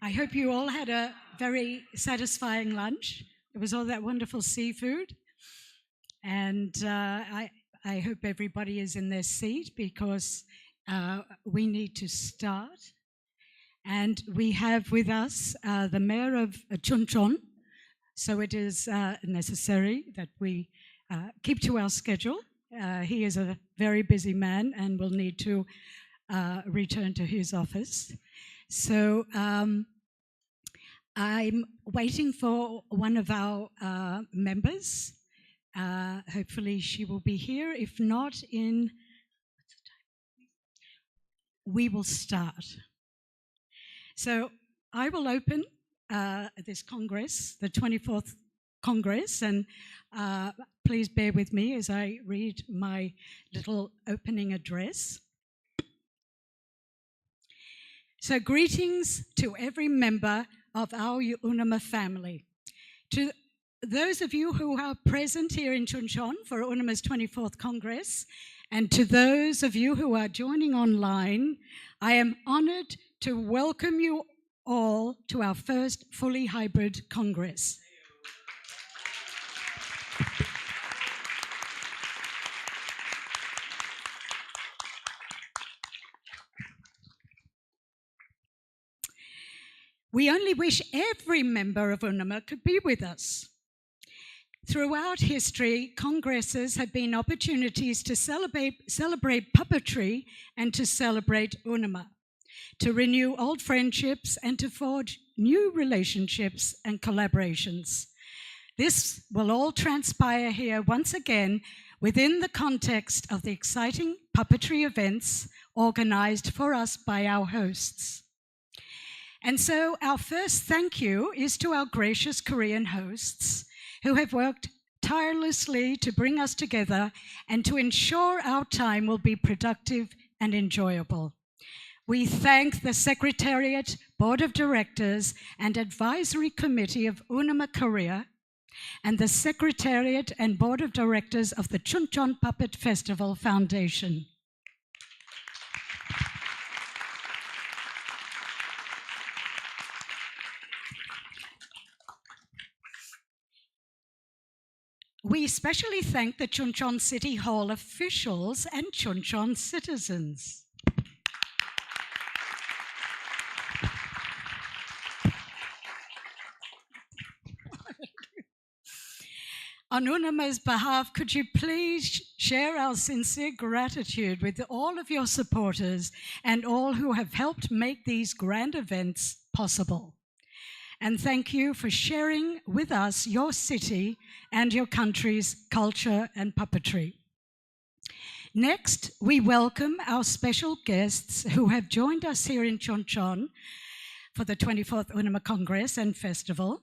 I hope you all had a very satisfying lunch. It was all that wonderful seafood. And I hope everybody is in their seat because we need to start. And we have with us the mayor of Chuncheon. So it is necessary that we keep to our schedule. He is a very busy man and will need to return to his office. So I'm waiting for one of our members. Hopefully she will be here. If not, we will start. So I will open this Congress, the 24th Congress, and please bear with me as I read my little opening address. So greetings to every member of our Unama family. To those of you who are present here in Chuncheon for Unama's 24th Congress, and to those of you who are joining online, I am honored to welcome you all to our first fully hybrid Congress. We only wish every member of Unama could be with us. Throughout history, congresses have been opportunities to celebrate puppetry and to celebrate Unama, to renew old friendships and to forge new relationships and collaborations. This will all transpire here once again within the context of the exciting puppetry events organized for us by our hosts. And so our first thank you is to our gracious Korean hosts who have worked tirelessly to bring us together and to ensure our time will be productive and enjoyable. We thank the Secretariat, Board of Directors, and Advisory Committee of Unama Korea and the Secretariat and Board of Directors of the Chuncheon Puppet Festival Foundation. We especially thank the Chuncheon City Hall officials and Chuncheon citizens. On Unama's behalf, could you please share our sincere gratitude with all of your supporters and all who have helped make these grand events possible. And thank you for sharing with us your city and your country's culture and puppetry. Next, we welcome our special guests who have joined us here in Chuncheon for the 24th Unama Congress and Festival.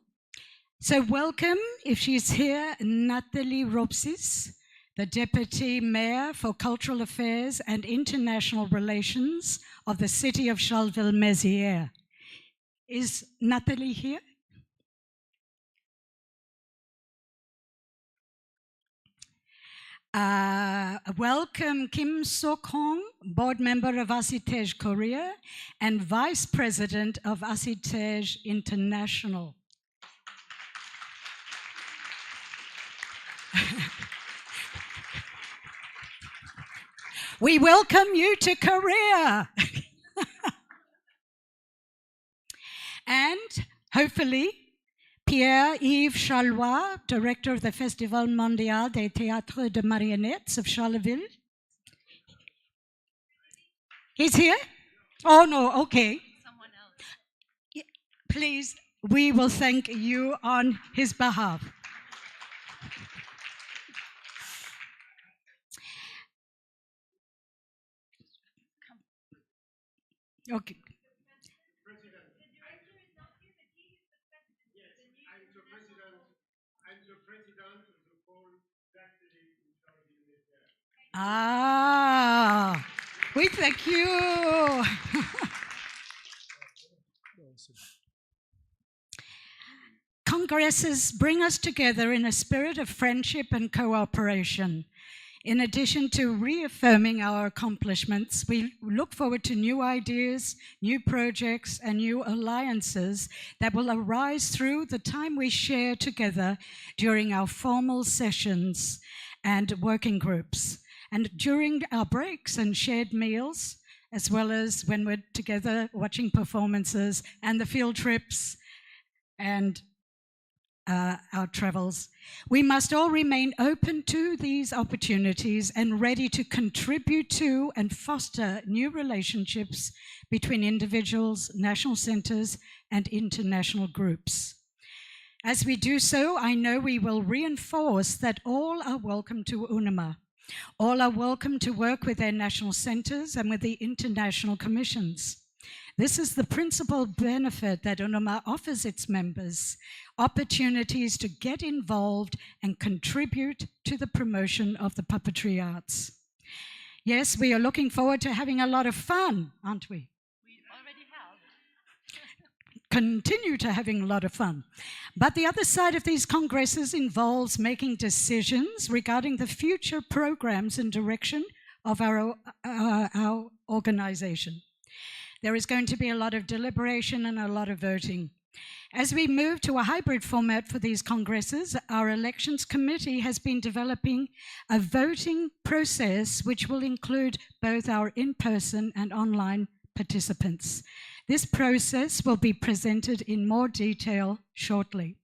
So welcome, if she's here, Nathalie Ropsis, the Deputy Mayor for Cultural Affairs and International Relations of the City of Charleville-Mézières. Is Nathalie here? Welcome Kim Sok-hong, Board Member of Asitej Korea and Vice President of Asitej International. We welcome you to Korea. And hopefully, Pierre-Yves Chalois, Director of the Festival Mondial des Théâtres de Marionnettes of Charleville. He's here? Oh, no, okay. Someone else. Yeah, please, we will thank you on his behalf. Okay. Ah, we thank you. Congresses bring us together in a spirit of friendship and cooperation. In addition to reaffirming our accomplishments, we look forward to new ideas, new projects, and new alliances that will arise through the time we share together during our formal sessions and working groups, and during our breaks and shared meals, as well as when we're together watching performances and the field trips and our travels. We must all remain open to these opportunities and ready to contribute to and foster new relationships between individuals, national centres, and international groups. As we do so, I know we will reinforce that all are welcome to UNIMA. All are welcome to work with their national centres and with the international commissions. This is the principal benefit that UNIMA offers its members, opportunities to get involved and contribute to the promotion of the puppetry arts. Yes, we are looking forward to having a lot of fun, aren't we? We already have. Continue to having a lot of fun. But the other side of these congresses involves making decisions regarding the future programs and direction of our organization. There is going to be a lot of deliberation and a lot of voting. As we move to a hybrid format for these congresses, our elections committee has been developing a voting process which will include both our in-person and online participants. This process will be presented in more detail shortly.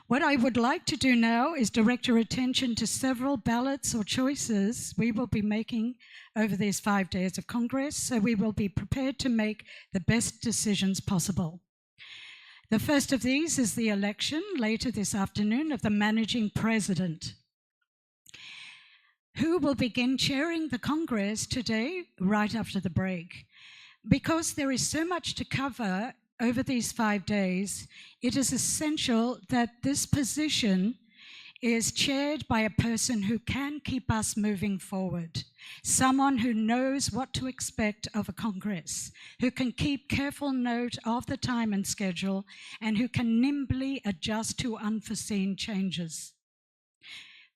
What I would like to do now is direct your attention to several ballots or choices we will be making over these 5 days of Congress, so we will be prepared to make the best decisions possible. The first of these is the election later this afternoon of the managing president, who will begin chairing the Congress today right after the break. Because there is so much to cover over these 5 days, it is essential that this position is chaired by a person who can keep us moving forward, someone who knows what to expect of a Congress, who can keep careful note of the time and schedule, and who can nimbly adjust to unforeseen changes.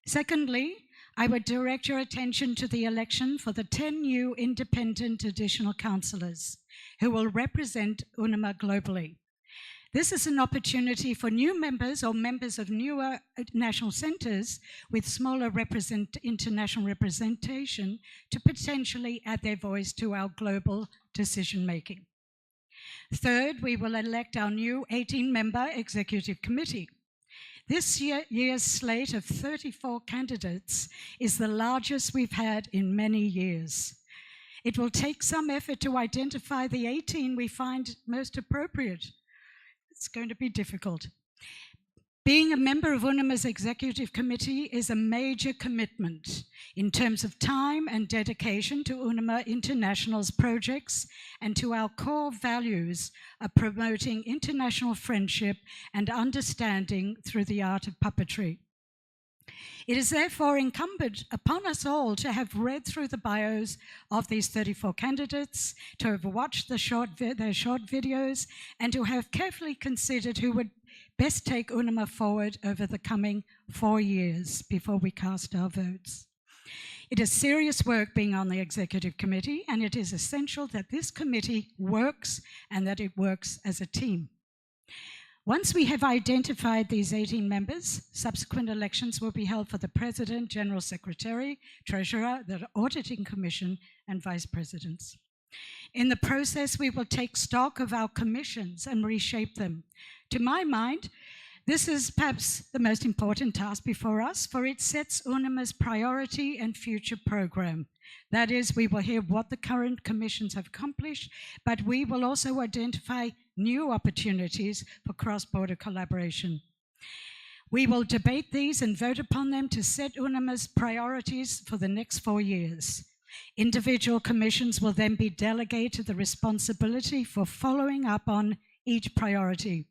Secondly, I would direct your attention to the election for the 10 new independent additional councillors who will represent UNIMA globally. This is an opportunity for new members or members of newer national centres with smaller international representation to potentially add their voice to our global decision-making. Third, we will elect our new 18-member executive committee. This year's slate of 34 candidates is the largest we've had in many years. It will take some effort to identify the 18 we find most appropriate. It's going to be difficult. Being a member of UNIMA's executive committee is a major commitment in terms of time and dedication to UNIMA International's projects and to our core values of promoting international friendship and understanding through the art of puppetry. It is therefore incumbent upon us all to have read through the bios of these 34 candidates, to have watched their short videos, and to have carefully considered who would best take UNIMA forward over the coming 4 years before we cast our votes. It is serious work being on the executive committee, and it is essential that this committee works and that it works as a team. Once we have identified these 18 members, subsequent elections will be held for the President, General Secretary, Treasurer, the Auditing Commission, and Vice Presidents. In the process, we will take stock of our commissions and reshape them. To my mind, this is perhaps the most important task before us, for it sets UNIMA's priority and future program. That is, we will hear what the current commissions have accomplished, but we will also identify new opportunities for cross-border collaboration. We will debate these and vote upon them to set UNIMA's priorities for the next 4 years. Individual commissions will then be delegated the responsibility for following up on each priority.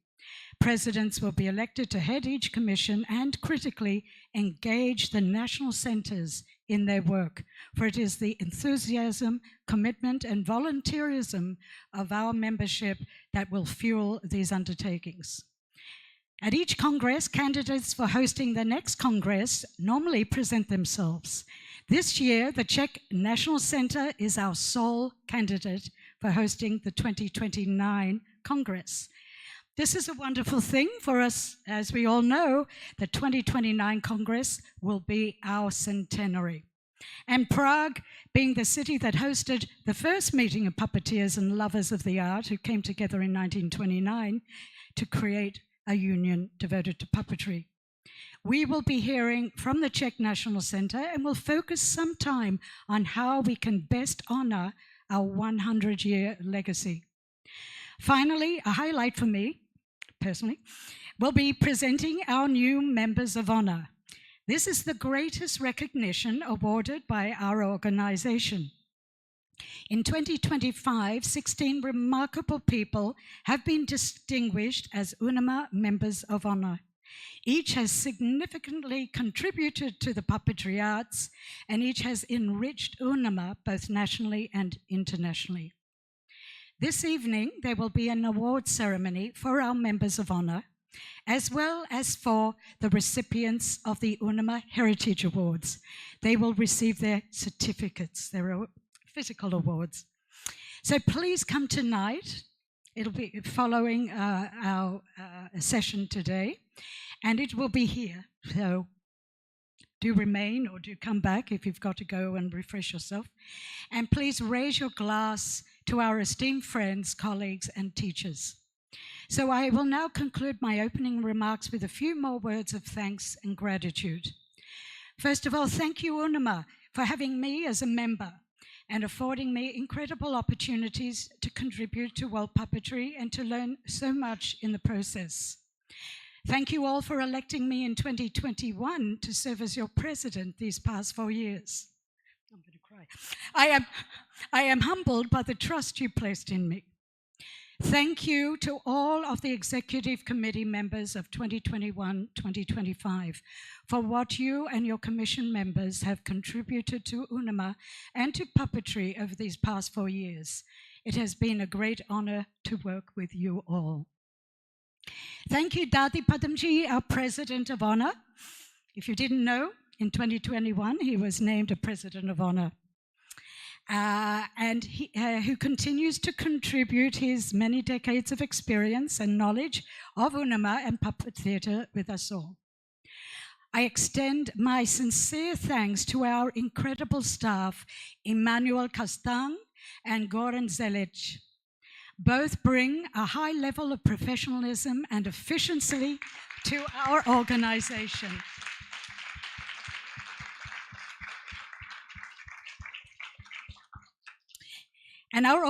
Presidents will be elected to head each commission and, critically, engage the national centres in their work, for it is the enthusiasm, commitment, and volunteerism of our membership that will fuel these undertakings. At each Congress, candidates for hosting the next Congress normally present themselves. This year, the Czech National Center is our sole candidate for hosting the 2029 Congress. This is a wonderful thing for us. As we all know, the 2029 Congress will be our centenary. And Prague, being the city that hosted the first meeting of puppeteers and lovers of the art who came together in 1929 to create a union devoted to puppetry. We will be hearing from the Czech National Center and will focus some time on how we can best honor our 100-year legacy. Finally, a highlight for me, personally, will be presenting our new members of honor. This is the greatest recognition awarded by our organization. In 2025, 16 remarkable people have been distinguished as UNAMA members of honor. Each has significantly contributed to the puppetry arts, and each has enriched UNAMA both nationally and internationally. This evening, there will be an award ceremony for our members of honor, as well as for the recipients of the UNAMA Heritage Awards. They will receive their certificates, their physical awards. So please come tonight. It'll be following our session today, and it will be here. So do remain or do come back if you've got to go and refresh yourself. And please raise your glass to our esteemed friends, colleagues, and teachers. So I will now conclude my opening remarks with a few more words of thanks and gratitude. First of all, thank you, UNAMA, for having me as a member and affording me incredible opportunities to contribute to world puppetry and to learn so much in the process. Thank you all for electing me in 2021 to serve as your president these past 4 years. I'm going to cry. I am humbled by the trust you placed in me. Thank you to all of the executive committee members of 2021-2025 for what you and your commission members have contributed to UNAMA and to puppetry over these past 4 years. It has been a great honor to work with you all. Thank you, Dadi Padamji, our President of Honor. If you didn't know, in 2021, he was named a President of Honor. And who continues to contribute his many decades of experience and knowledge of UNAMA and puppet theatre with us all. I extend my sincere thanks to our incredible staff, Emmanuel Castan and Goran Zelic. Both bring a high level of professionalism and efficiency to our organization. And our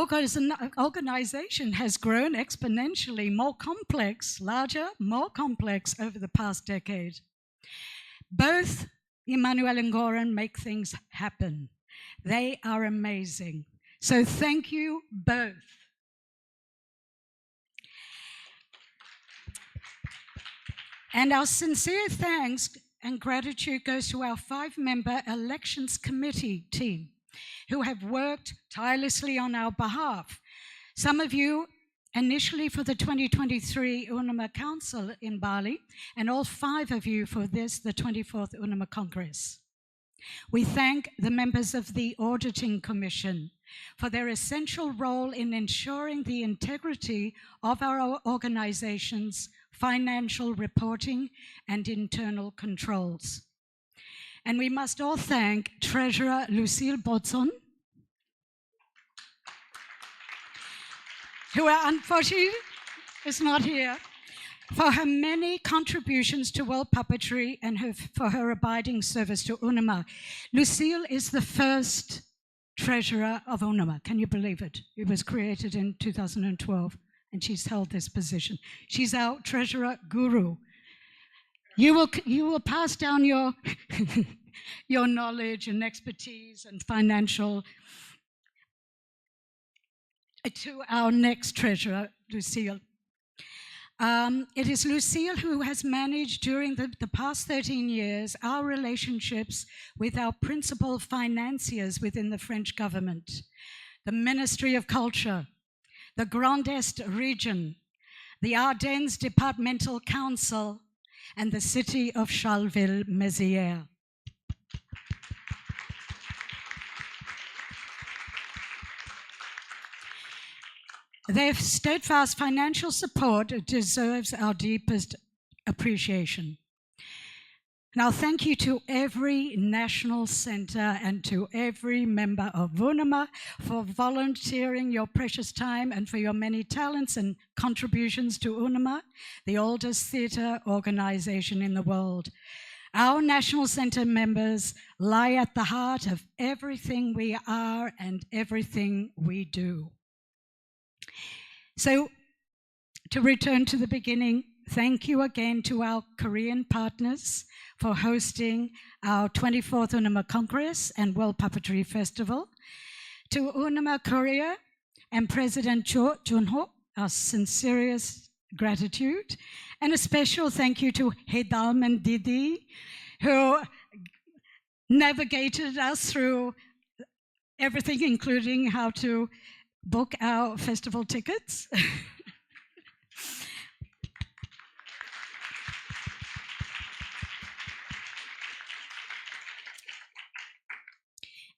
organization has grown exponentially more complex, larger, more complex over the past decade. Both Emmanuel and Goran make things happen. They are amazing. So thank you both. And our sincere thanks and gratitude goes to our 5-member elections committee team, who have worked tirelessly on our behalf. Some of you initially for the 2023 UNAMA Council in Bali, and all 5 of you for this, the 24th UNAMA Congress. We thank the members of the Auditing Commission for their essential role in ensuring the integrity of our organization's financial reporting and internal controls. And we must all thank Treasurer Lucille Bodson, who unfortunately is not here, for her many contributions to world puppetry and for her abiding service to UNAMA. Lucille is the first treasurer of UNAMA. Can you believe it? It was created in 2012, and she's held this position. She's our treasurer guru. You will pass down your your knowledge and expertise and financial to our next treasurer, Lucille. It is Lucille who has managed during the past 13 years our relationships with our principal financiers within the French government, the Ministry of Culture, the Grand Est region, the Ardennes Departmental Council, and the city of Charleville-Mézières. Their steadfast financial support deserves our deepest appreciation. Now, thank you to every national centre and to every member of UNAMA for volunteering your precious time and for your many talents and contributions to UNAMA, the oldest theatre organisation in the world. Our National Centre members lie at the heart of everything we are and everything we do. So, to return to the beginning, thank you again to our Korean partners for hosting our 24th UNAMA Congress and World Puppetry Festival. To UNAMA Korea and President Cho Jun-ho, our sincerest gratitude. And a special thank you to Hedam and Didi, who navigated us through everything, including how to book our festival tickets.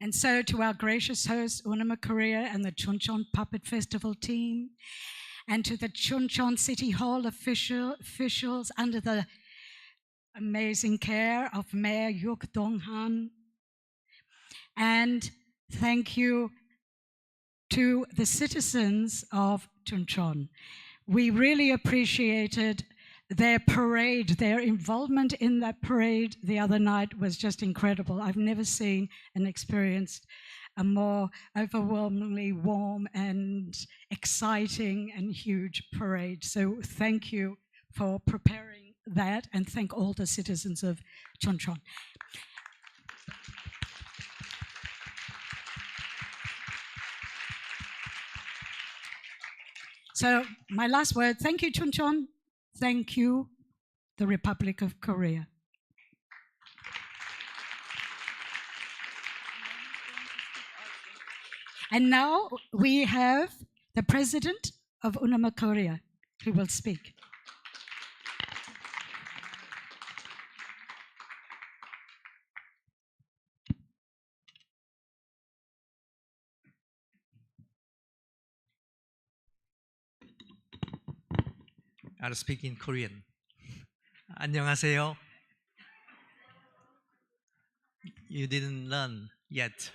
And so to our gracious host, UNAMA Korea and the Chuncheon Puppet Festival team, and to the Chuncheon City Hall officials under the amazing care of Mayor Yuk Dong-han. And thank you to the citizens of Chuncheon. We really appreciated their parade, their involvement in that parade the other night was just incredible. I've never seen and experienced a more overwhelmingly warm and exciting and huge parade. So thank you for preparing that, and thank all the citizens of Chuncheon. So my last word, thank you, Chuncheon. Thank you, the Republic of Korea. And now we have the president of UNAMA Korea who will speak. I'll speak in Korean. 안녕하세요. You didn't learn yet.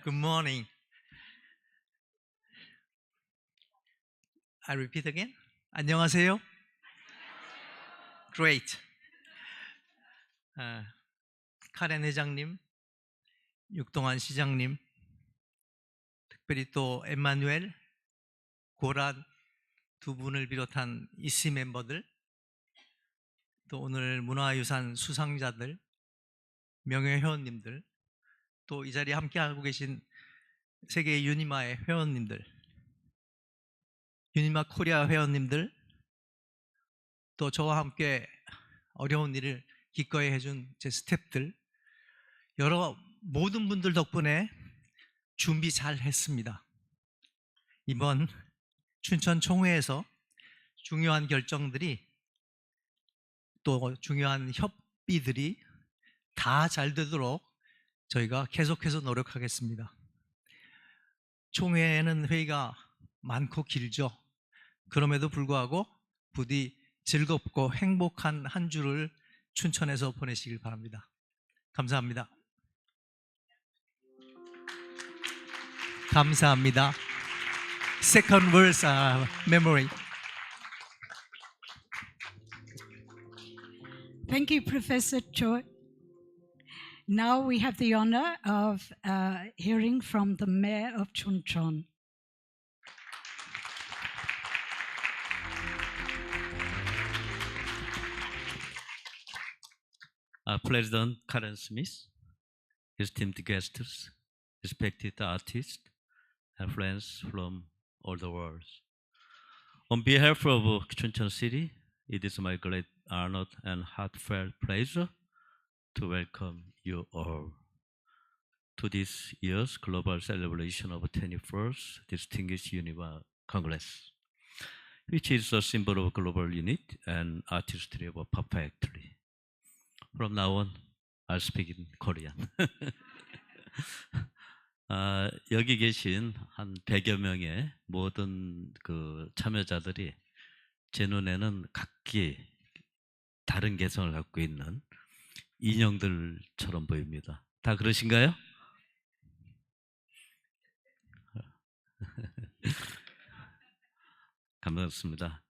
Good morning. I repeat again. 안녕하세요. Great. 카렌 회장님, 육동환 시장님, 특별히 또 엠마누엘, 고란 두 분을 비롯한 이씨 멤버들, 또 오늘 문화유산 수상자들, 명예회원님들, 또 이 자리에 함께하고 계신 세계 유니마의 회원님들, 유니마 코리아 회원님들, 또 저와 함께 어려운 일을 기꺼이 해준 제 스태프들, 모든 분들 덕분에 준비 잘 했습니다. 이번 춘천 총회에서 중요한 결정들이 또 중요한 협의들이 다 잘 되도록 저희가 계속해서 노력하겠습니다. 총회에는 회의가 많고 길죠. 그럼에도 불구하고 부디 즐겁고 행복한 한 주를 춘천에서 보내시길 바랍니다. 감사합니다. 감사합니다. Second verse memory. Thank you, Professor Choi. Now we have the honor of hearing from the Mayor of Chuncheon. President Karen Smith, esteemed guests, respected artists, and friends from all the world. On behalf of Chuncheon City, it is my great honor and heartfelt pleasure to welcome you all to this year's global celebration of 21st Distinguished UNIMA Congress. which is a symbol of global unity and artistry of perfectly. From now on, I'll speak in Korean. 여기 계신 한 100여 명의 모든 그 참여자들이 제 눈에는 각기 다른 개성을 갖고 있는 인형들처럼 보입니다. 다 그러신가요? 감사합니다.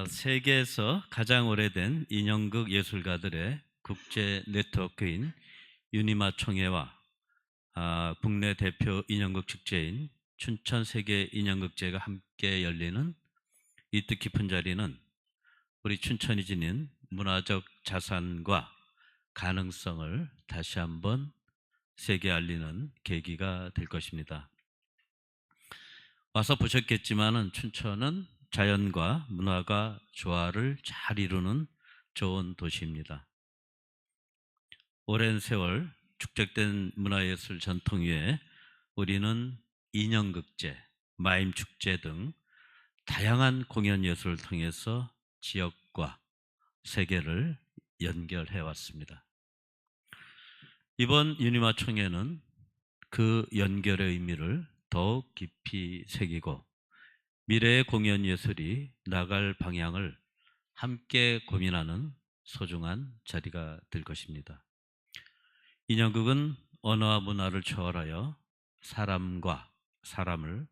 세계에서 가장 오래된 인형극 예술가들의 국제 네트워크인 유니마 총회와 국내 대표 인형극 축제인 춘천 세계 인형극제가 함께 열리는 이 뜻깊은 자리는 우리 춘천이 지닌 문화적 자산과 가능성을 다시 한번 세계에 알리는 계기가 될 것입니다. 와서 보셨겠지만은 춘천은 자연과 문화가 조화를 잘 이루는 좋은 도시입니다. 오랜 세월 축적된 문화예술 전통 위에 우리는 인형극제, 마임축제 등 다양한 공연 예술을 통해서 지역과 세계를 연결해 왔습니다. 이번 유니마 총회는 그 연결의 의미를 더욱 깊이 새기고 미래의 공연 예술이 나갈 방향을 함께 고민하는 소중한 자리가 될 것입니다. 인형극은 언어와 문화를 초월하여 사람과 사람을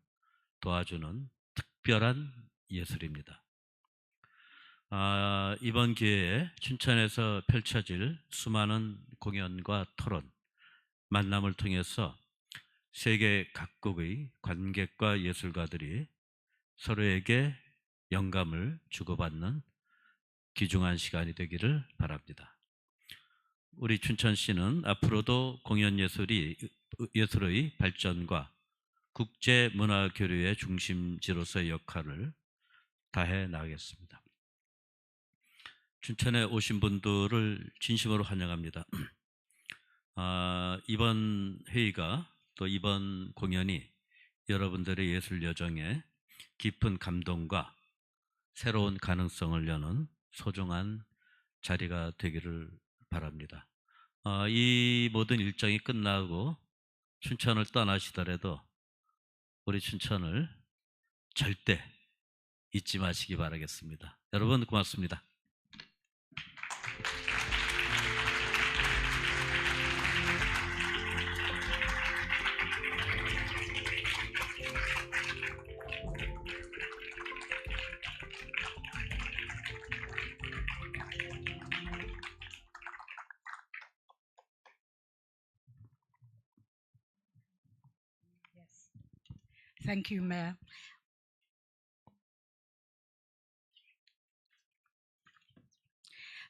도와주는 특별한 예술입니다. 이번 기회에 춘천에서 펼쳐질 수많은 공연과 토론, 만남을 통해서 세계 각국의 관객과 예술가들이 서로에게 영감을 주고받는 귀중한 시간이 되기를 바랍니다. 우리 춘천시는 앞으로도 공연 예술의 발전과 국제 문화 교류의 중심지로서의 역할을 다해 나가겠습니다. 춘천에 오신 분들을 진심으로 환영합니다. 이번 회의가 또 이번 공연이 여러분들의 예술 여정에 깊은 감동과 새로운 가능성을 여는 소중한 자리가 되기를 바랍니다. 이 모든 일정이 끝나고 춘천을 떠나시더라도 우리 춘천을 절대 잊지 마시기 바라겠습니다. 여러분 고맙습니다. Thank you, Mayor.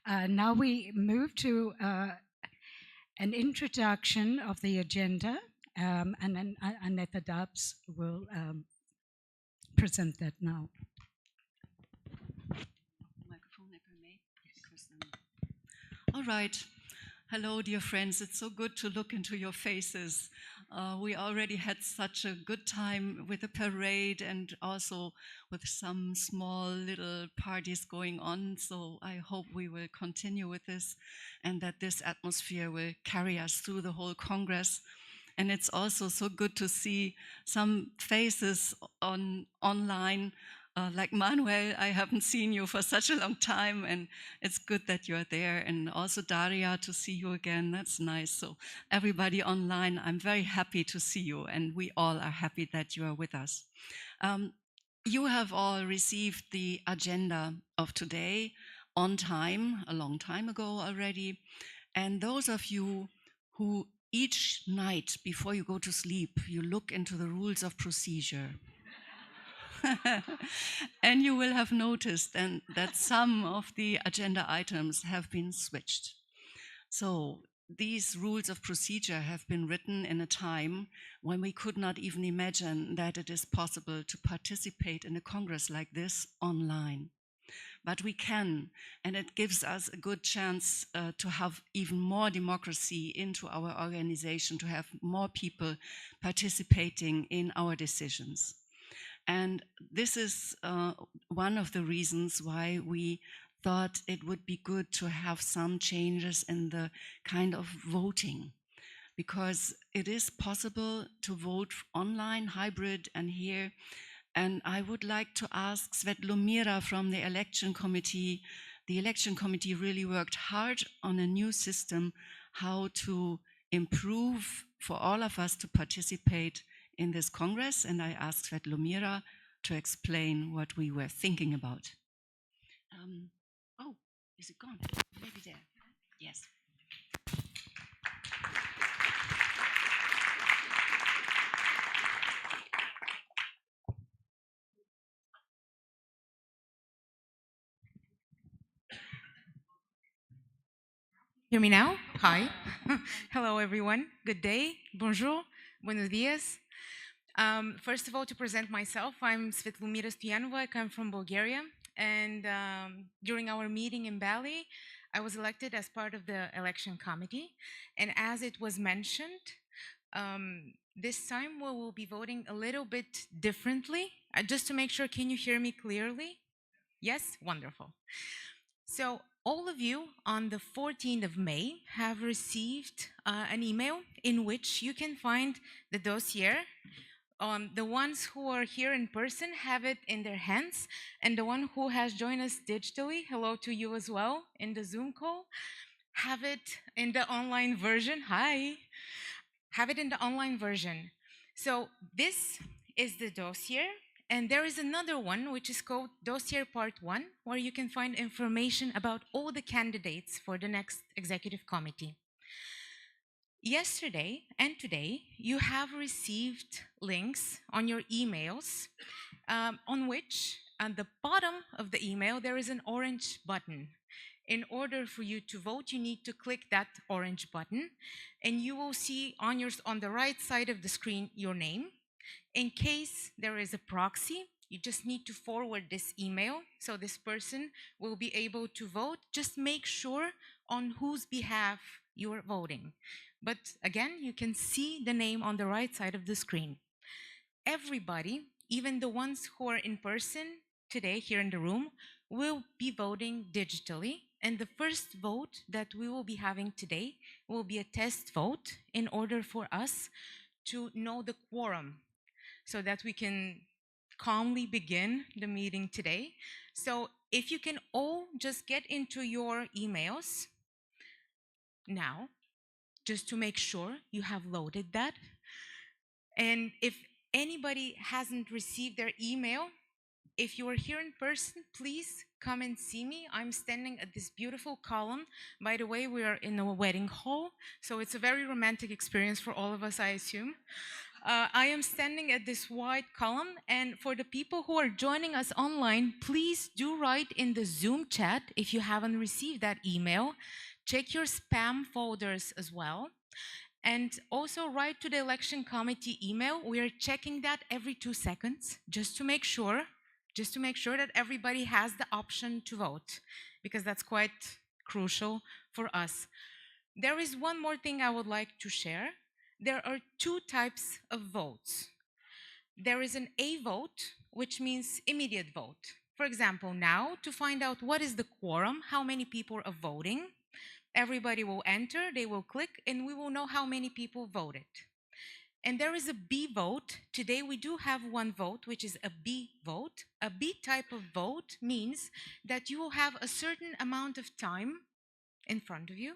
Now we move to an introduction of the agenda, and then Annette Dubs will present that now. Microphone, if I may. All right. Hello, dear friends. It's so good to look into your faces. We already had such a good time with the parade and also with some small little parties going on. So I hope we will continue with this and that this atmosphere will carry us through the whole Congress. And it's also so good to see some faces online. Like Manuel, I haven't seen you for such a long time, and it's good that you're there. And also Daria, to see you again, that's nice. So everybody online, I'm very happy to see you, and we all are happy that you are with us. You have all received the agenda of today on time, a long time ago already. And those of you who each night before you go to sleep, you look into the rules of procedure, and you will have noticed then that some of the agenda items have been switched. So these rules of procedure have been written in a time when we could not even imagine that it is possible to participate in a Congress like this online. But we can, and it gives us a good chance to have even more democracy into our organization, to have more people participating in our decisions. And this is one of the reasons why we thought it would be good to have some changes in the kind of voting, because it is possible to vote online, hybrid, and here. And I would like to ask Svetlomira from the election committee. The election committee really worked hard on a new system, how to improve for all of us to participate in this Congress. And I asked Svetlomira to explain what we were thinking about. Oh, is it gone? Maybe there. Yes. Hear me now? Hi. Hello, everyone. Good day. Bonjour. Buenos dias. First of all, to present myself, I'm Svetlomira Stoyanova. I come from Bulgaria. And during our meeting in Bali, I was elected as part of the election committee. And as it was mentioned, this time we will be voting a little bit differently. Just to make sure, can you hear me clearly? Yes? Wonderful. So all of you on the 14th of May have received an email in which you can find the dossier. The ones who are here in person have it in their hands, and the one who has joined us digitally, hello to you as well in the Zoom call, have it in the online version. Hi. Have it in the online version. So this is the dossier. And there is another one, which is called Dossier Part 1, where you can find information about all the candidates for the next executive committee. Yesterday and today, you have received links on your emails on which, at the bottom of the email, there is an orange button. In order for you to vote, you need to click that orange button, and you will see on the right side of the screen your name. In case there is a proxy, you just need to forward this email, so this person will be able to vote. Just make sure on whose behalf you are voting. But again, you can see the name on the right side of the screen. Everybody, even the ones who are in person today here in the room, will be voting digitally. And the first vote that we will be having today will be a test vote in order for us to know the quorum, so that we can calmly begin the meeting today. So if you can all just get into your emails now, just to make sure you have loaded that. And if anybody hasn't received their email, if you are here in person, please come and see me. I'm standing at this beautiful column. By the way, we are in a wedding hall, so it's a very romantic experience for all of us, I assume. I am standing at this white column, and for the people who are joining us online, please do write in the Zoom chat if you haven't received that email. Check your spam folders as well. And also write to the election committee email. We are checking that every 2 seconds, just to make sure that everybody has the option to vote, because that's quite crucial for us. There is one more thing I would like to share. There are 2 types of votes. There is an A vote, which means immediate vote. For example, now, to find out what is the quorum, how many people are voting, everybody will enter, they will click, and we will know how many people voted. And there is a B vote. Today we do have one vote, which is a B vote. A B type of vote means that you will have a certain amount of time in front of you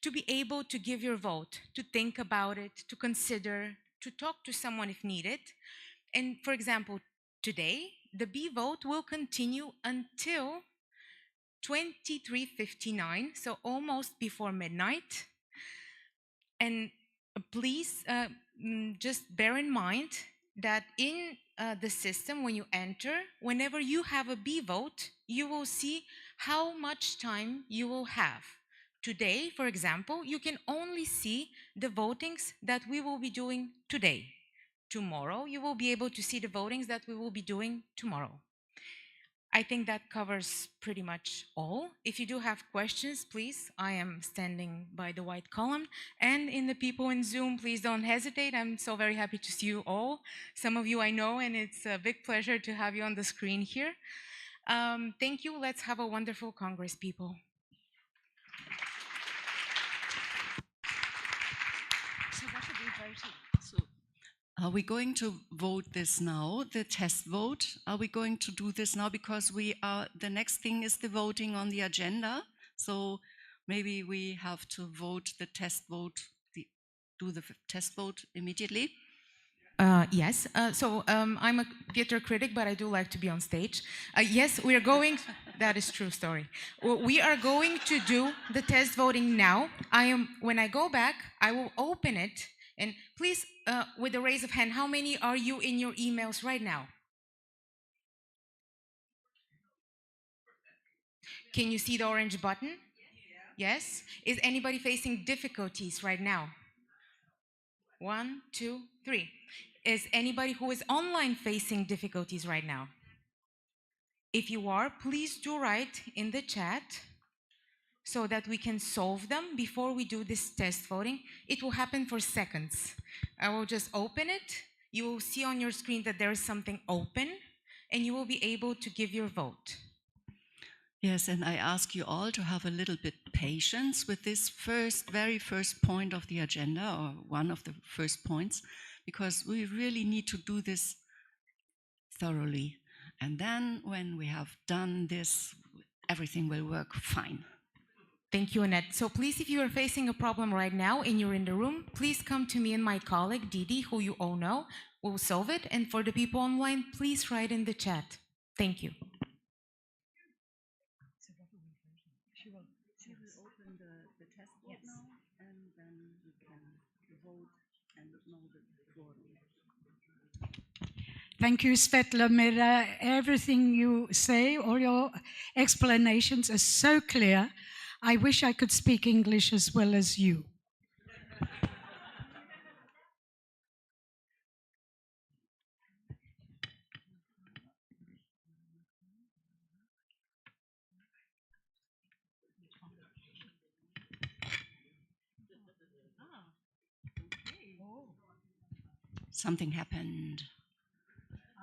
to be able to give your vote, to think about it, to consider, to talk to someone if needed. And for example, today, the B vote will continue until 23:59, so almost before midnight. And please just bear in mind that in the system, when you enter, whenever you have a B vote, you will see how much time you will have. Today, for example, you can only see the votings that we will be doing today. Tomorrow, you will be able to see the votings that we will be doing tomorrow. I think that covers pretty much all. If you do have questions, please, I am standing by the white column. And in the people in Zoom, please don't hesitate. I'm so very happy to see you all. Some of you I know, and it's a big pleasure to have you on the screen here. Thank you. Let's have a wonderful Congress, people. So what are we voting? So are we going to vote this now, the test vote? Are we going to do this now? Because the next thing is the voting on the agenda. So maybe we have to vote the test vote, do the test vote immediately. Yes. I'm a theater critic, but I do like to be on stage. Yes, we are going. That is true story. We are going to do the test voting now. When I go back, I will open it. And please, with a raise of hand, how many are you in your emails right now? Can you see the orange button? Yes. Is anybody facing difficulties right now? 1, 2, 3. Is anybody who is online facing difficulties right now? If you are, please do write in the chat so that we can solve them before we do this test voting. It will happen for seconds. I will just open it. You will see on your screen that there is something open, and you will be able to give your vote. Yes, and I ask you all to have a little bit patience with this very first point of the agenda, or one of the first points, because we really need to do this thoroughly. And then when we have done this, everything will work fine. Thank you, Annette. So please, if you are facing a problem right now and you're in the room, please come to me and my colleague, Didi, who you all know. We'll solve it. And for the people online, please write in the chat. Thank you. Should we open the test vote now, and then we can vote and know the quorum? Thank you, Svetlana. Everything you say, all your explanations are so clear. I wish I could speak English as well as you. Something happened.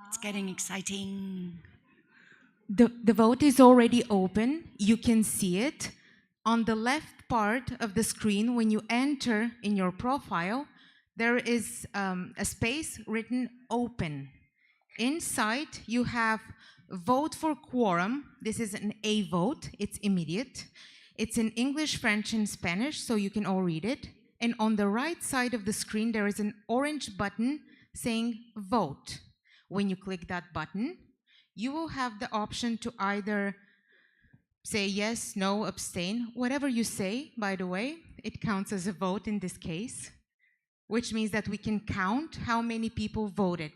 It's getting exciting. The vote is already open. You can see it. On the left part of the screen, when you enter in your profile, there is a space written open. Inside, you have vote for quorum. This is an A vote. It's immediate. It's in English, French, and Spanish, so you can all read it. And on the right side of the screen, there is an orange button saying vote. When you click that button, you will have the option to either say yes, no, abstain. Whatever you say, by the way, it counts as a vote in this case, which means that we can count how many people voted.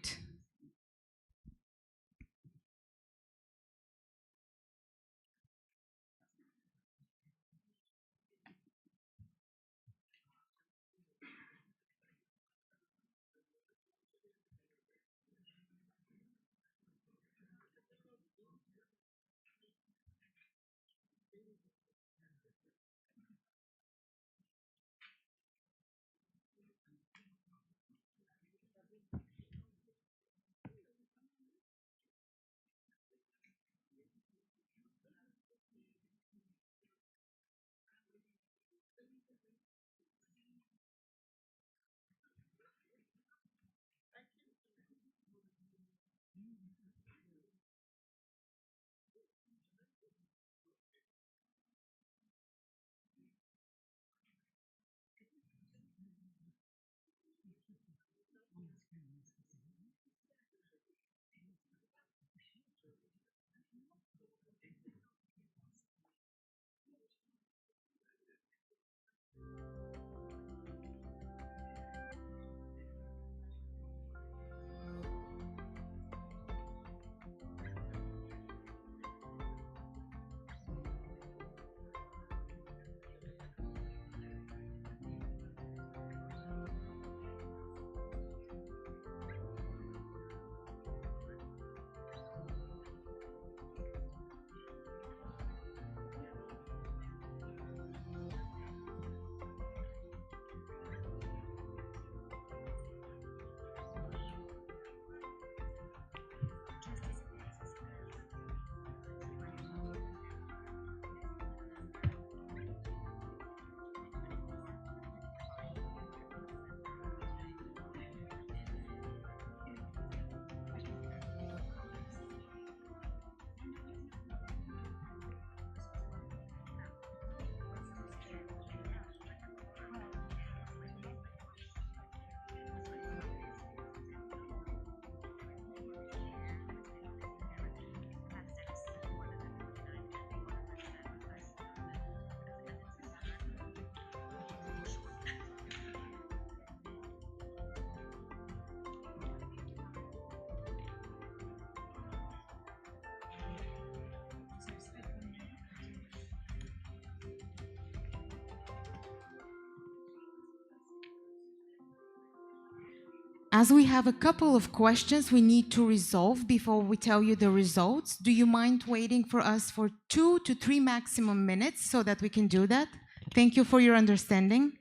as we have a couple of questions we need to resolve before we tell you the results, do you mind waiting for us for 2 to 3 maximum minutes so that we can do that? Thank you for your understanding.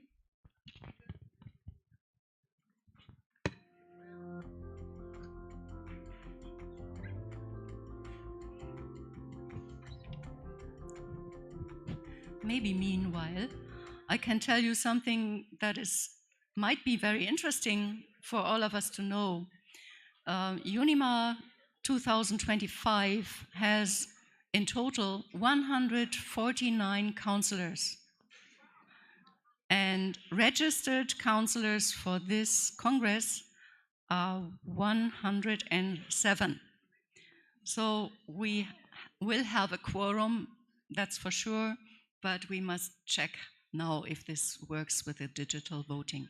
Maybe meanwhile, I can tell you something that might be very interesting for all of us to know. UNIMA 2025 has in total 149 counselors. And registered counselors for this Congress are 107. So we will have a quorum, that's for sure, but we must check now if this works with the digital voting.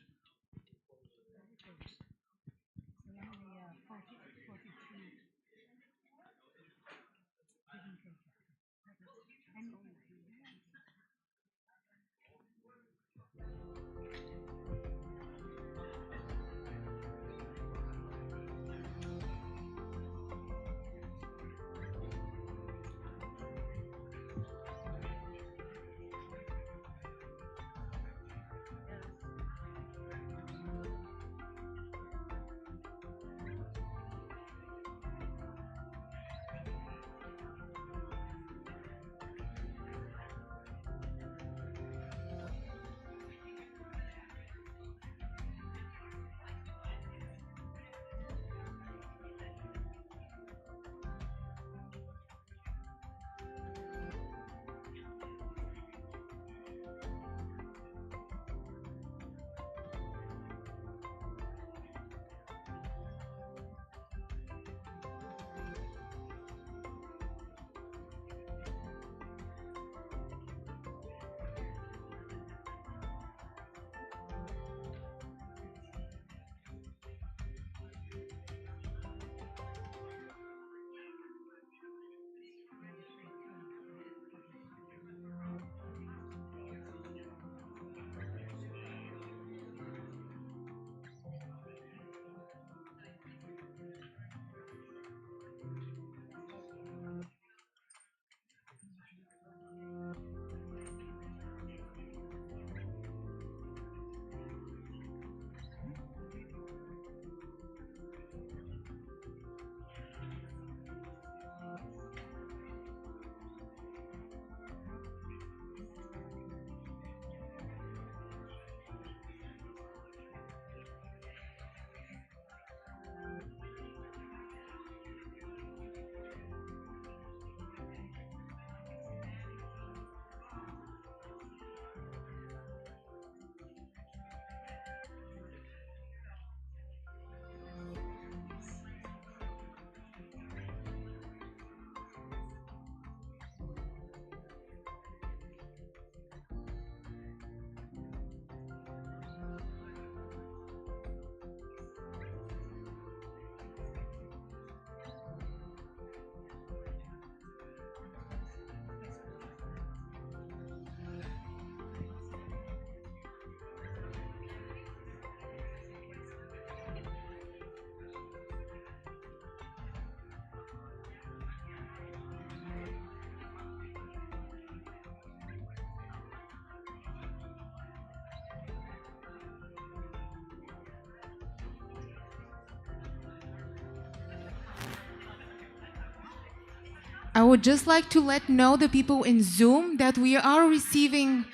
I would just like to let know the people in Zoom that we are receiving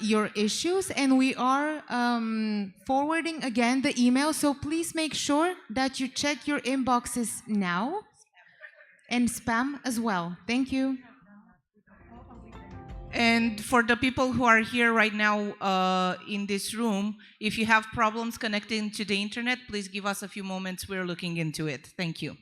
your issues and we are forwarding again the email. So please make sure that you check your inboxes now and spam as well. Thank you. And for the people who are here right now in this room, if you have problems connecting to the internet, please give us a few moments. We're looking into it. Thank you.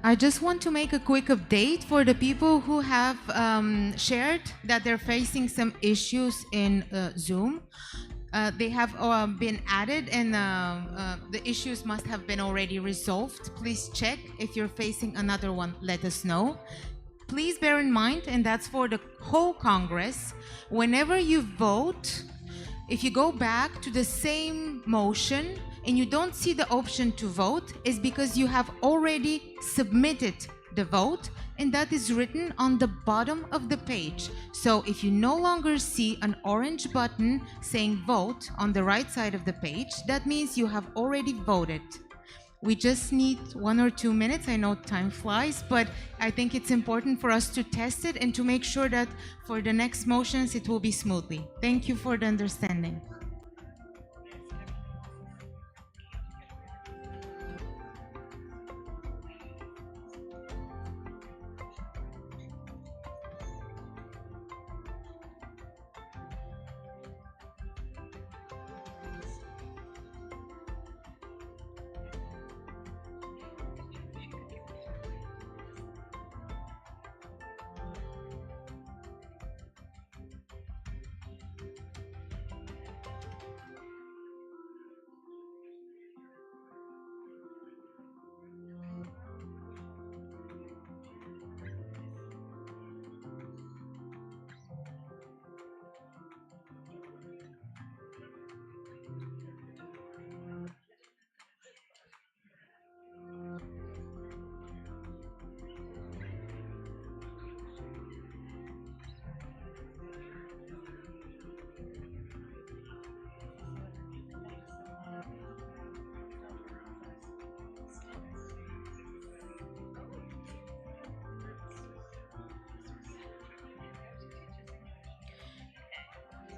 I just want to make a quick update for the people who have shared that they're facing some issues in Zoom. They have been added and the issues must have been already resolved. Please check. If you're facing another one, let us know. Please bear in mind, and that's for the whole Congress, whenever you vote, if you go back to the same motion and you don't see the option to vote, is because you have already submitted the vote, and that is written on the bottom of the page. So if you no longer see an orange button saying vote on the right side of the page, that means you have already voted. We just need 1 or 2 minutes. I know time flies, but I think it's important for us to test it and to make sure that for the next motions it will be smoothly. Thank you for the understanding.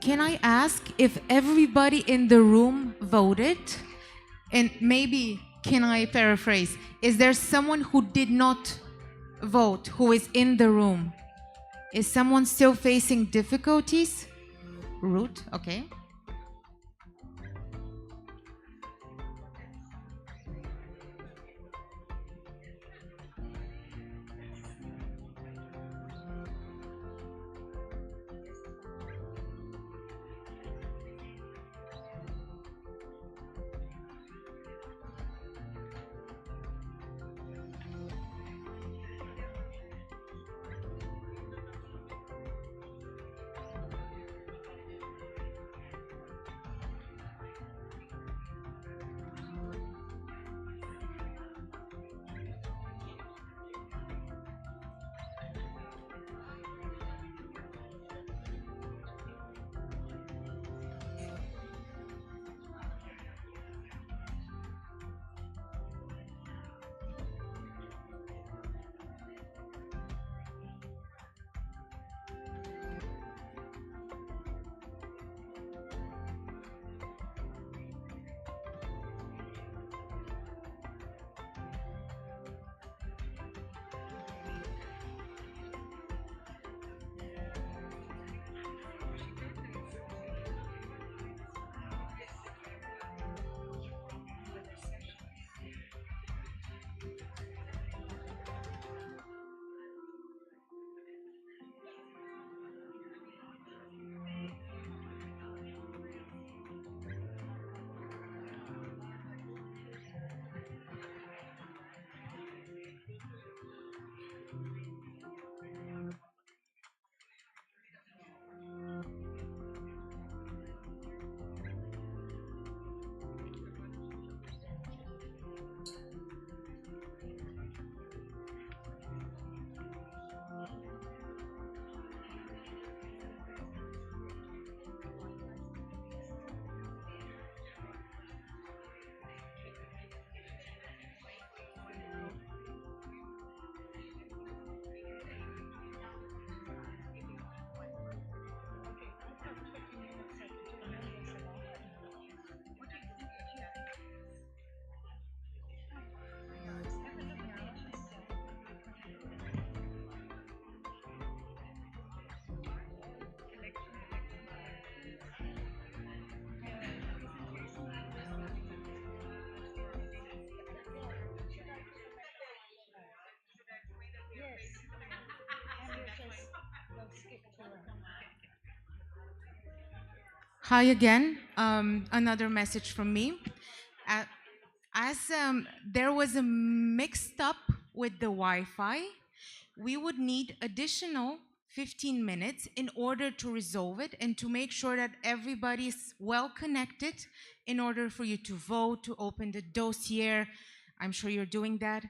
Can I ask if everybody in the room voted? And maybe, can I paraphrase? Is there someone who did not vote, who is in the room? Is someone still facing difficulties? Ruth, okay. Hi again. Another message from me. Uh, as there was a mixed up with the Wi-Fi, we would need additional 15 minutes in order to resolve it and to make sure that everybody's well connected in order for you to vote, to open the dossier. I'm sure you're doing that.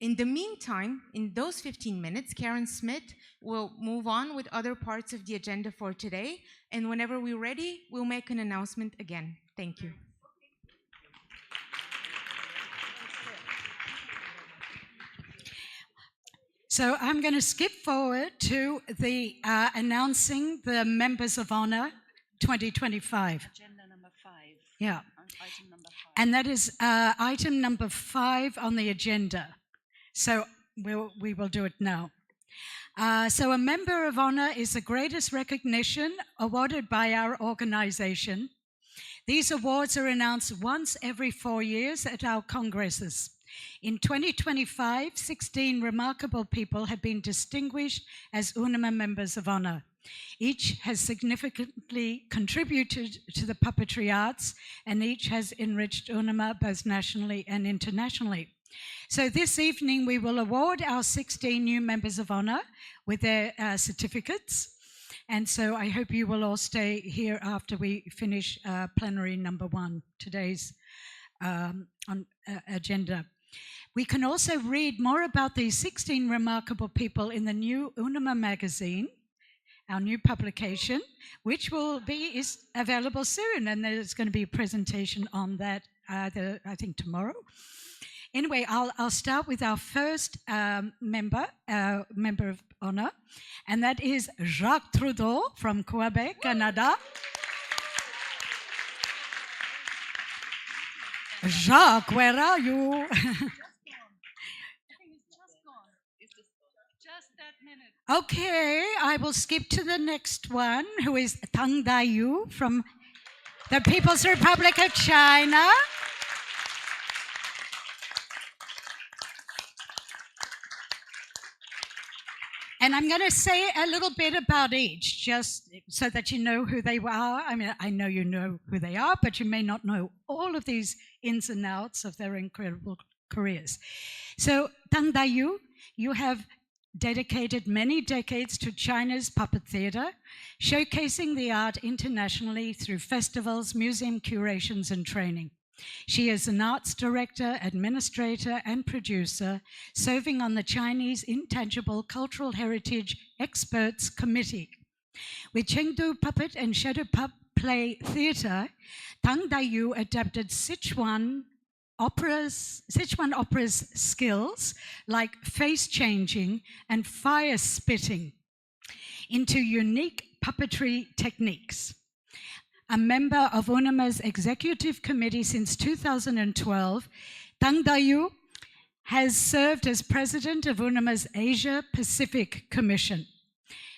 In the meantime, in those 15 minutes, Karen Smith will move on with other parts of the agenda for today. And whenever we're ready, we'll make an announcement again. Thank you. So I'm going to skip forward to the announcing the Members of Honor 2025. Agenda number 5. Yeah. Item number 5. And that is item number 5 on the agenda. So we will do it now. So a Member of Honor is the greatest recognition awarded by our organization. These awards are announced once every 4 years at our congresses. In 2025, 16 remarkable people have been distinguished as UNAMA Members of Honor. Each has significantly contributed to the puppetry arts, and each has enriched UNAMA both nationally and internationally. So this evening, we will award our 16 new Members of Honor with their certificates. And so I hope you will all stay here after we finish plenary number 1, today's agenda. We can also read more about these 16 remarkable people in the new UNAMA magazine, our new publication, which is available soon. And there's going to be a presentation on that, I think tomorrow. Anyway, I'll start with our first member of honor, and that is Jacques Trudeau from Quebec, Canada. Jacques, where are you? Okay, I will skip to the next one, who is Tang Dayu from the People's Republic of China. And I'm going to say a little bit about each, just so that you know who they are. I mean, I know you know who they are, but you may not know all of these ins and outs of their incredible careers. So, Tang Dayu, you have dedicated many decades to China's puppet theater, showcasing the art internationally through festivals, museum curations, and training. She is an arts director, administrator, and producer, serving on the Chinese Intangible Cultural Heritage Experts Committee. With Chengdu Puppet and Shadow Play Theater, Tang Dayu adapted Sichuan opera's skills like face changing and fire spitting into unique puppetry techniques. A member of UNAMA's executive committee since 2012, Tang Dayu has served as president of UNAMA's Asia Pacific Commission.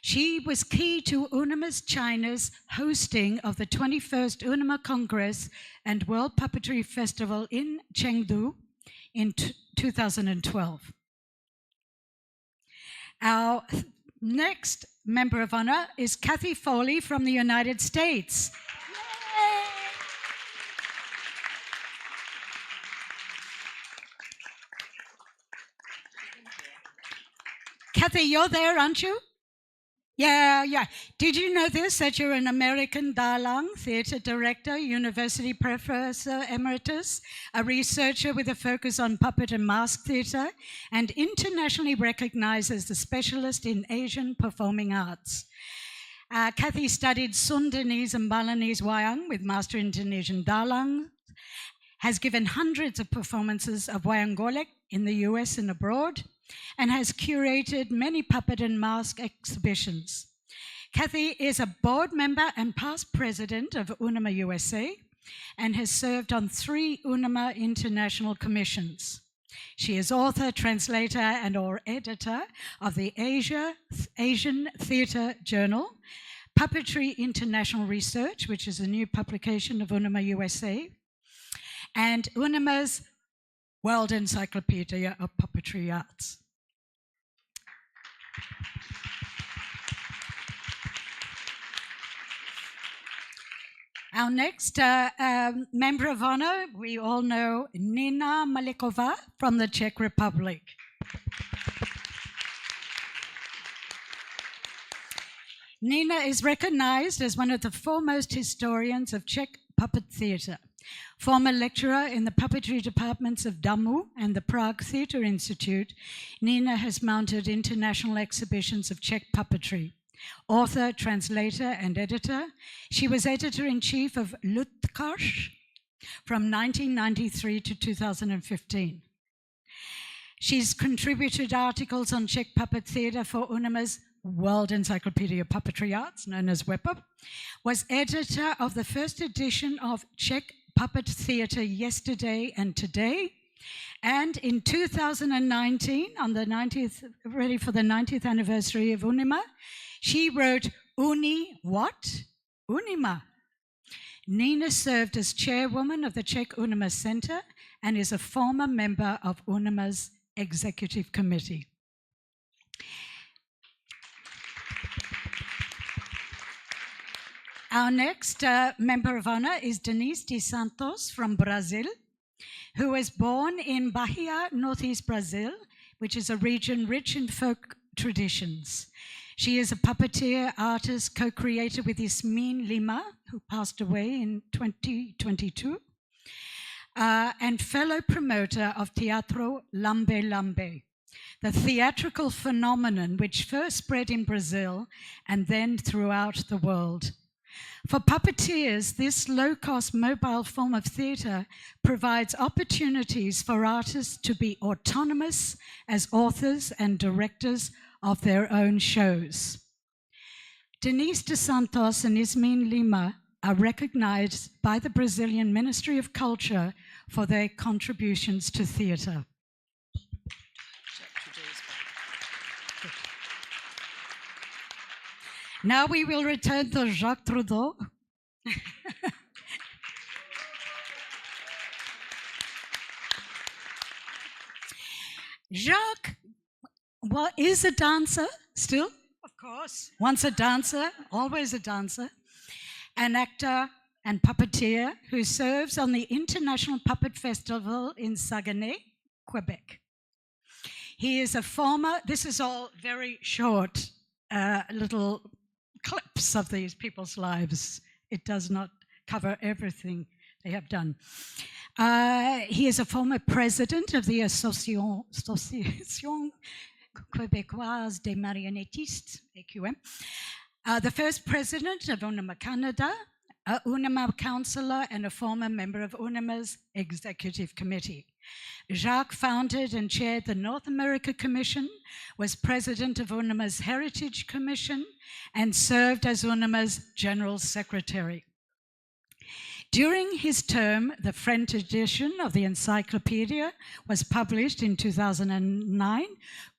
She was key to UNAMA's China's hosting of the 21st UNAMA Congress and World Puppetry Festival in Chengdu in 2012. Our next member of honor is Kathy Foley from the United States. Yay! Kathy, you're there, aren't you? Yeah. Did you know this, that you're an American Dalang theater director, university professor emeritus, a researcher with a focus on puppet and mask theater, and internationally recognized as the specialist in Asian performing arts? Kathy studied Sundanese and Balinese wayang with Master Indonesian Dalang, has given hundreds of performances of wayang golek in the US and abroad, and has curated many puppet and mask exhibitions. Kathy is a board member and past president of UNAMA USA and has served on 3 UNAMA international commissions. She is author, translator, and/or editor of the Asian Theatre Journal, Puppetry International Research, which is a new publication of UNAMA USA, and UNAMA's World Encyclopedia of Puppetry Arts. Our next member of honor, we all know Nina Malikova from the Czech Republic. Nina is recognized as one of the foremost historians of Czech puppet theatre. Former lecturer in the puppetry departments of DAMU and the Prague Theatre Institute, Nina has mounted international exhibitions of Czech puppetry. Author, translator, and editor, she was editor-in-chief of Ludkarš from 1993 to 2015. She's contributed articles on Czech puppet theatre for Unima's World Encyclopedia of Puppetry Arts, known as WEPA, was editor of the first edition of Czech Puppet Theatre Yesterday and Today, and in 2019, on the 90th anniversary of Unima, she wrote Uni what? Unima. Nina served as chairwoman of the Czech Unima Center and is a former member of Unima's executive committee. Our next member of honor is Denise de Santos from Brazil, who was born in Bahia, northeast Brazil, which is a region rich in folk traditions. She is a puppeteer, artist, co-creator with Yasmin Lima, who passed away in 2022, and fellow promoter of Teatro Lambe Lambe, the theatrical phenomenon which first spread in Brazil and then throughout the world. For puppeteers, this low-cost mobile form of theatre provides opportunities for artists to be autonomous as authors and directors of their own shows. Denise de Santos and Yasmin Lima are recognized by the Brazilian Ministry of Culture for their contributions to theatre. Now we will return to Jacques Trudeau. Jacques is a dancer still, of course. Once a dancer, always a dancer. An actor and puppeteer who serves on the International Puppet Festival in Saguenay, Quebec. He is a former, this is all very short, little clips of these people's lives. It does not cover everything they have done. He is a former president of the Association Québécoise des Marionnettistes, AQM, the first president of Unima Canada, a Unima counselor, and a former member of Unima's executive committee. Jacques founded and chaired the North America Commission, was president of Unima's Heritage Commission, and served as Unima's general secretary. During his term, the French edition of the encyclopedia was published in 2009,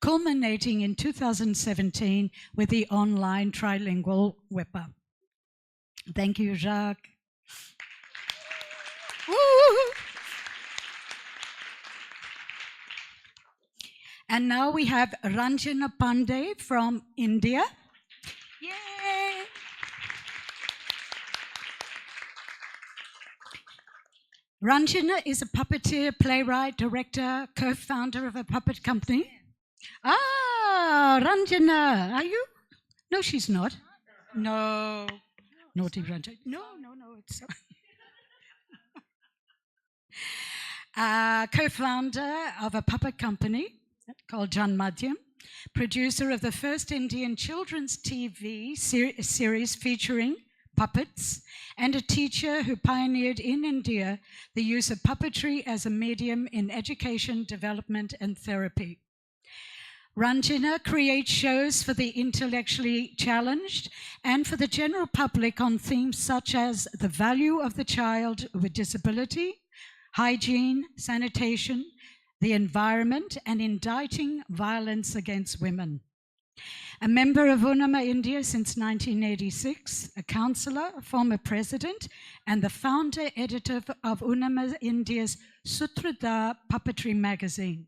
culminating in 2017 with the online trilingual WEPA. Thank you, Jacques. Woo! And now we have Ranjana Pandey from India. Yay! Ranjana is a puppeteer, playwright, director, co-founder of a puppet company. Ah, Ranjana, are you? No, she's not. No. Naughty Ranjana. No, it's so. Co-founder of a puppet company called Jan Madhyam, producer of the first Indian children's TV series featuring puppets, and a teacher who pioneered in India the use of puppetry as a medium in education, development, and therapy. Ranjana creates shows for the intellectually challenged and for the general public on themes such as the value of the child with disability, hygiene, sanitation, the environment, and indicting violence against women. A member of Unima India since 1986, a councillor, a former president, and the founder editor of Unima India's Sutradhar Puppetry magazine.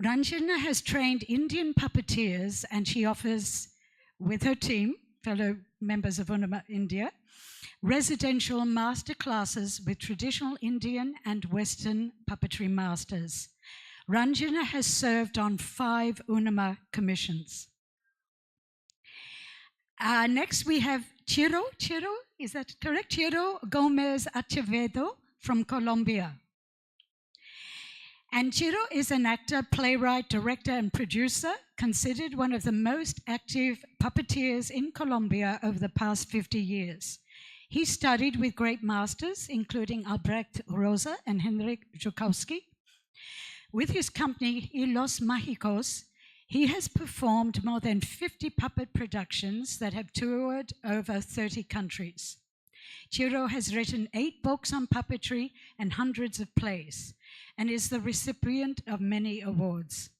Ranjana has trained Indian puppeteers, and she offers, with her team, fellow members of Unama India, residential master classes with traditional Indian and Western puppetry masters. Ranjana has served on 5 Unama commissions. Next we have Chiro, is that correct? Chiro Gomez Acevedo from Colombia. And Chiro is an actor, playwright, director, and producer, considered one of the most active puppeteers in Colombia over the past 50 years. He studied with great masters, including Albrecht Rosa and Henryk Żukowski. With his company, Los Mágicos, he has performed more than 50 puppet productions that have toured over 30 countries. Chiro has written 8 books on puppetry and hundreds of plays, and is the recipient of many awards.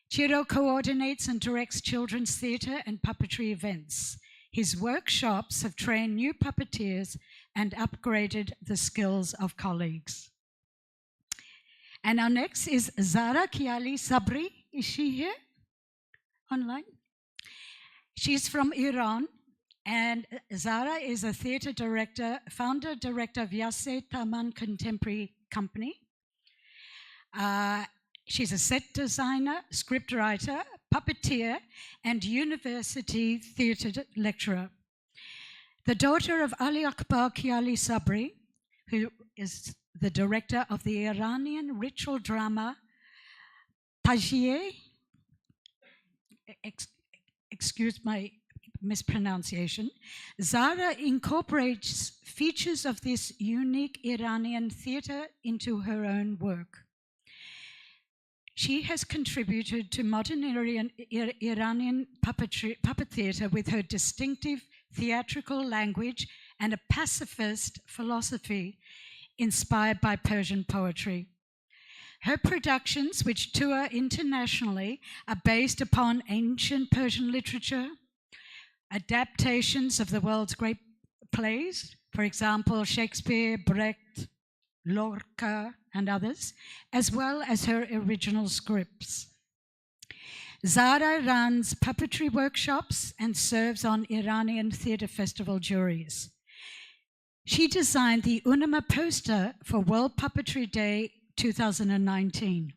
Chiro coordinates and directs children's theatre and puppetry events. His workshops have trained new puppeteers and upgraded the skills of colleagues. And our next is Zara Kiali Sabri. Is she here online? She's from Iran, and Zara is a theatre director, founder-director of Yase Taman Contemporary Company. She's a set designer, scriptwriter, puppeteer, and university theatre lecturer. The daughter of Ali Akbar Kiali Sabri, who is the director of the Iranian ritual drama Tajiye, excuse my mispronunciation, Zara incorporates features of this unique Iranian theatre into her own work. She has contributed to modern Iranian puppet theatre with her distinctive theatrical language and a pacifist philosophy inspired by Persian poetry. Her productions, which tour internationally, are based upon ancient Persian literature, adaptations of the world's great plays, for example, Shakespeare, Brecht, Lorca, and others, as well as her original scripts. Zara runs puppetry workshops and serves on Iranian theatre festival juries. She designed the Unama poster for World Puppetry Day 2019.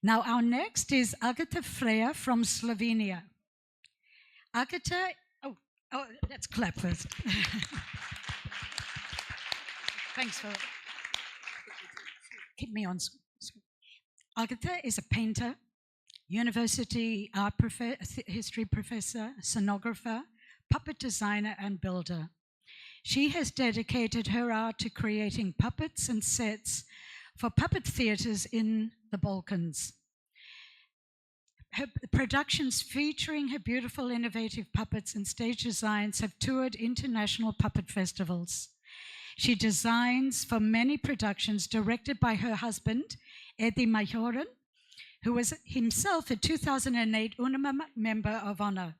Now our next is Agata Freya from Slovenia. Agata, let's clap first. Thanks for keep me on screen. Agata is a painter, university art history professor, scenographer, puppet designer, and builder. She has dedicated her art to creating puppets and sets for puppet theatres in the Balkans. Her productions featuring her beautiful, innovative puppets and stage designs have toured international puppet festivals. She designs for many productions directed by her husband, Eddie Majoren, who was himself a 2008 Unama Member of Honor.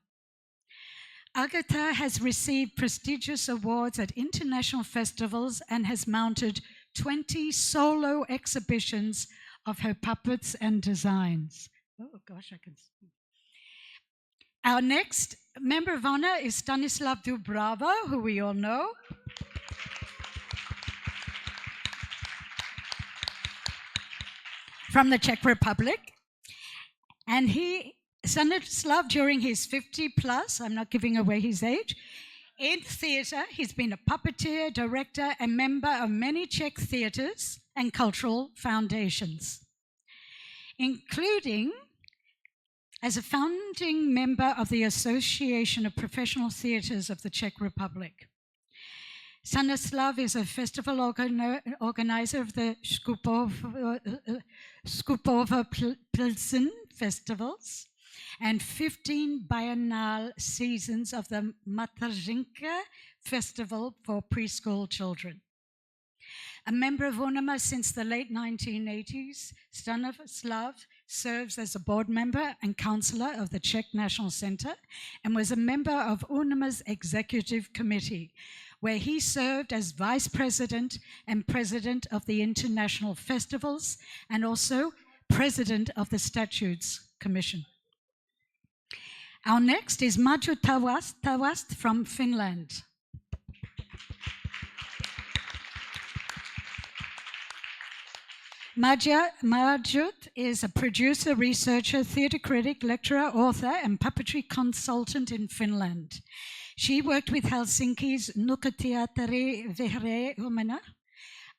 Agata has received prestigious awards at international festivals and has mounted 20 solo exhibitions of her puppets and designs. Oh gosh, I can see. Our next Member of Honor is Stanislav Dubrava, who we all know. From the Czech Republic. And Stanislav, during his 50 plus, I'm not giving away his age, in theatre, he's been a puppeteer, director, and member of many Czech theatres and cultural foundations, including as a founding member of the Association of Professional Theatres of the Czech Republic. Stanislav is a festival organizer of the Skupova Pilsen festivals and 15 biennial seasons of the Matarzynka Festival for preschool children. A member of Unama since the late 1980s, Stanislav serves as a board member and councillor of the Czech National Centre and was a member of Unama's executive committee, where he served as vice president and president of the international festivals and also president of the Statutes Commission. Our next is Maju Tawast from Finland. Marjut is a producer, researcher, theatre critic, lecturer, author, and puppetry consultant in Finland. She worked with Helsinki's Nukateatteri Vihreä Humana,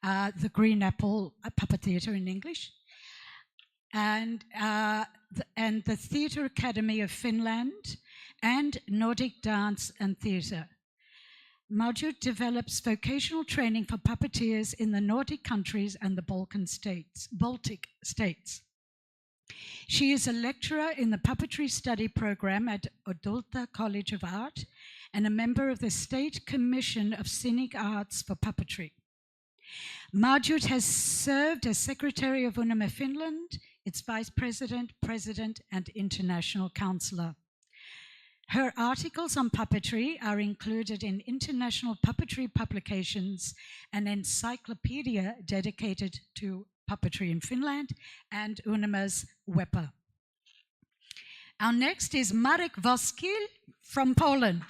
the Green Apple Puppet Theatre in English, and the Theatre Academy of Finland, and Nordic Dance and Theatre. Marjut develops vocational training for puppeteers in the Nordic countries and the Baltic states. She is a lecturer in the puppetry study program at Odulta College of Art and a member of the State Commission of Scenic Arts for Puppetry. Marjut has served as Secretary of Unama Finland, its Vice President, President, and International Counselor. Her articles on puppetry are included in international puppetry publications, an encyclopedia dedicated to puppetry in Finland, and Unama's WEPA. Our next is Marek Woskil from Poland.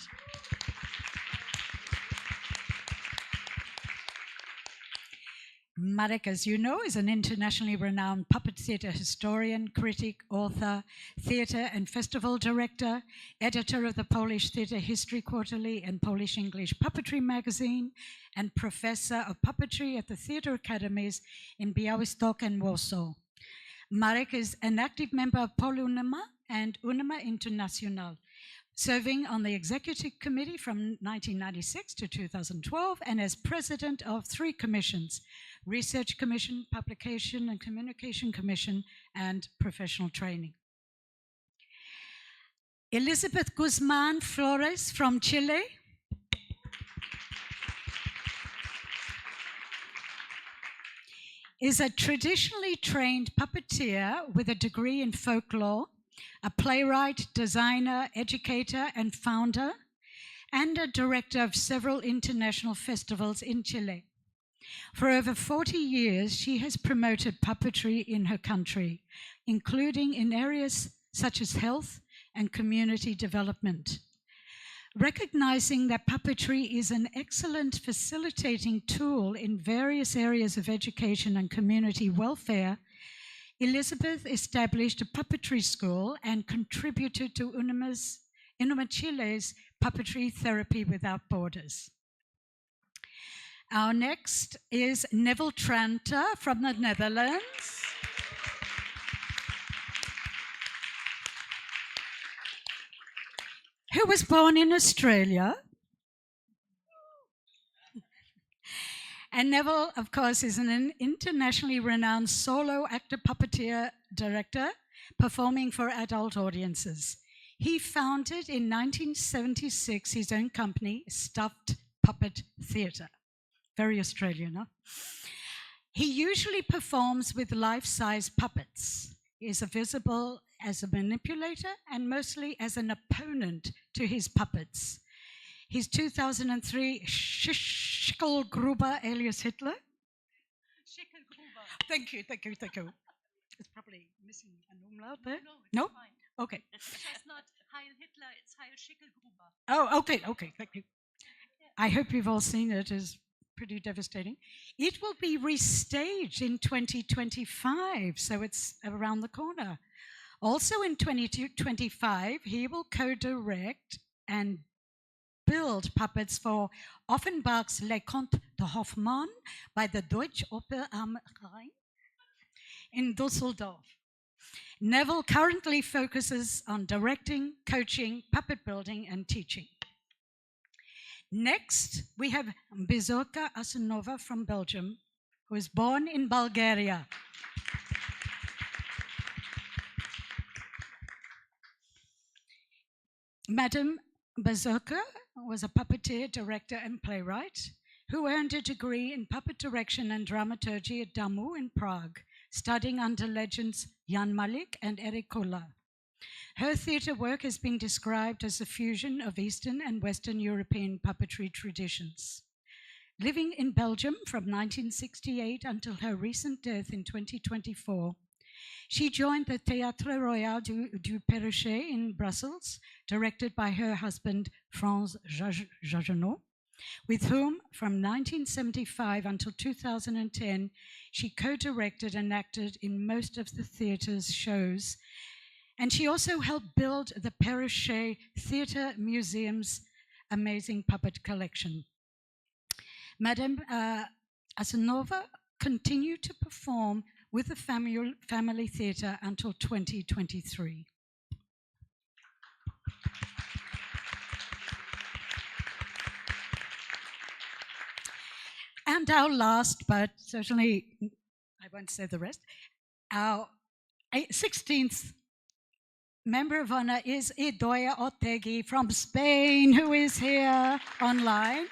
Marek, as you know, is an internationally renowned puppet theatre historian, critic, author, theatre and festival director, editor of the Polish Theatre History Quarterly and Polish-English Puppetry magazine, and professor of puppetry at the theatre academies in Białystok and Warsaw. Marek is an active member of Polunama and Unama International, serving on the executive committee from 1996 to 2012 and as president of 3 commissions: Research Commission, Publication and Communication Commission, and Professional Training. Elizabeth Guzman Flores from Chile. Is a traditionally trained puppeteer with a degree in folklore, a playwright, designer, educator, and founder, and a director of several international festivals in Chile. For over 40 years, she has promoted puppetry in her country, including in areas such as health and community development. Recognizing that puppetry is an excellent facilitating tool in various areas of education and community welfare, Elizabeth established a puppetry school and contributed to Unama Chile's Puppetry Therapy Without Borders. Our next is Neville Tranter from the Netherlands. Who was born in Australia. And Neville, of course, is an internationally renowned solo actor, puppeteer, director, performing for adult audiences. He founded in 1976 his own company, Stuffed Puppet Theatre. Very Australian, huh? He usually performs with life-size puppets. He is visible as a manipulator and mostly as an opponent to his puppets. His 2003 Schickelgruber alias Hitler. Schickelgruber. Thank you. It's probably missing an umlaut there. No? Fine. Okay. It's not Heil Hitler, it's Heil Schickelgruber. Oh, okay, thank you. I hope you've all seen it. It's pretty devastating. It will be restaged in 2025, so it's around the corner. Also in 2025, he will co-direct and build puppets for Offenbach's Les Contes de Hoffmann by the Deutsche Oper am Rhein in Düsseldorf. Neville currently focuses on directing, coaching, puppet building, and teaching. Next, we have Bizorka Asanova from Belgium, who was born in Bulgaria. Madame Bazurka was a puppeteer, director, and playwright who earned a degree in puppet direction and dramaturgy at DAMU in Prague, studying under legends Jan Malik and Erik Kulla. Her theatre work has been described as a fusion of Eastern and Western European puppetry traditions. Living in Belgium from 1968 until her recent death in 2024, She joined the Théâtre Royal du Perrochet in Brussels, directed by her husband, Franz Jagenot, with whom, from 1975 until 2010, she co-directed and acted in most of the theatre's shows. And she also helped build the Perrochet Theatre Museum's amazing puppet collection. Madame Asanova continued to perform with the family theatre until 2023. And our last, but certainly I won't say the rest, our 16th member of honor is Idoia Otegi from Spain, who is here online.